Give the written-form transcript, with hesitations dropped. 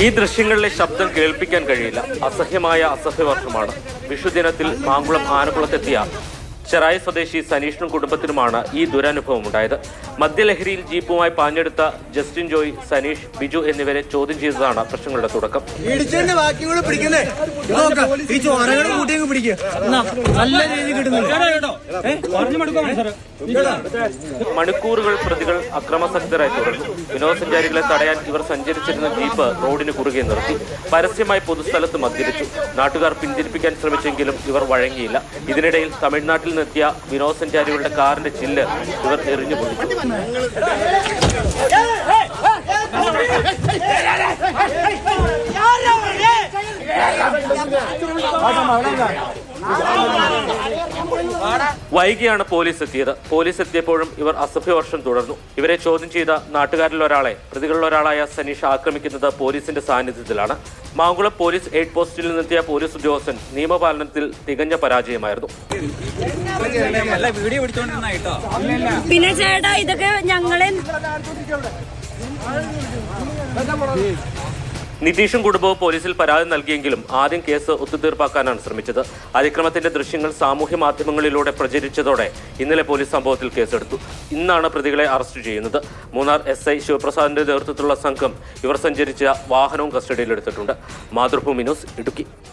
ഈ ദൃശ്യങ്ങളിലെ ശബ്ദം കേൾപ്പിക്കാൻ കഴിയില്ല. അസഹ്യമായ അസഹ്യവർഷമാണ്. വിഷുദിനത്തിൽ മാങ്കുളം ആനക്കുളത്തെത്തിയ ചെറായി സ്വദേശി സനീഷിനും കുടുംബത്തിനുമാണ് ഈ ദുരനുഭവം ഉണ്ടായത്. മദ്യലഹരിയിൽ ജീപ്പുമായി പാഞ്ഞെടുത്ത ജസ്റ്റിൻ ജോയ്, സനീഷ്, ബിജു എന്നിവരെ ചോദ്യം ചെയ്തതാണ് പ്രശ്നങ്ങളുടെ തുടക്കം. മണിക്കൂറുകൾ പ്രതികൾ അക്രമാസക്തരായി തുടർന്നു. വിനോദസഞ്ചാരികളെ തടയാൻ ഇവർ സഞ്ചരിച്ചിരുന്ന ജീപ്പ് റോഡിന് കുറുകെ നിർത്തി. പരസ്യമായി പൊതുസ്ഥലത്ത് മദ്യപിച്ചു. നാട്ടുകാർ പിന്തിരിപ്പിക്കാൻ ശ്രമിച്ചെങ്കിലും ഇവർ വഴങ്ങിയില്ല. ഇതിനിടയിൽ തമിഴ്നാട്ടിൽ നിന്നെത്തിയ വിനോദസഞ്ചാരികളുടെ കാറിന്റെ ചില്ല് ഇവർ എറിഞ്ഞു പൊട്ടിച്ചു. വൈകിയാണ് പോലീസ് എത്തിയത്. പോലീസ് എത്തിയപ്പോഴും ഇവർ അസഭ്യവർഷം തുടർന്നു. ഇവരെ ചോദ്യം ചെയ്ത നാട്ടുകാരിലൊരാളെ പ്രതികളിലൊരാളായ സനീഷ് ആക്രമിക്കുന്നത് പോലീസിന്റെ സാന്നിധ്യത്തിലാണ്. മാങ്കുളം പോലീസ് എയ്ഡ് പോസ്റ്റിൽ നിന്നെത്തിയ പോലീസ് ഉദ്യോഗസ്ഥൻ നിയമപാലനത്തിൽ തികഞ്ഞ പരാജയമായിരുന്നു. പിന്നെ ചേട്ടാ, ഇതൊക്കെ ഞങ്ങളെ നിതീഷും കുടുംബവും പോലീസിൽ പരാതി നൽകിയെങ്കിലും ആദ്യം കേസ് ഒത്തുതീർപ്പാക്കാനാണ് ശ്രമിച്ചത്. അതിക്രമത്തിന്റെ ദൃശ്യങ്ങൾ സാമൂഹ്യ മാധ്യമങ്ങളിലൂടെ പ്രചരിച്ചതോടെ ഇന്നലെ പോലീസ് സംഭവത്തിൽ കേസെടുത്തു. ഇന്നാണ് പ്രതികളെ അറസ്റ്റ് ചെയ്യുന്നത്. മൂന്നാർ SI ശിവപ്രസാദിന്റെ നേതൃത്വത്തിലുള്ള സംഘം ഇവർ സഞ്ചരിച്ച വാഹനവും കസ്റ്റഡിയിലെടുത്തിട്ടുണ്ട്. മാതൃഭൂമി ന്യൂസ്, ഇടുക്കി.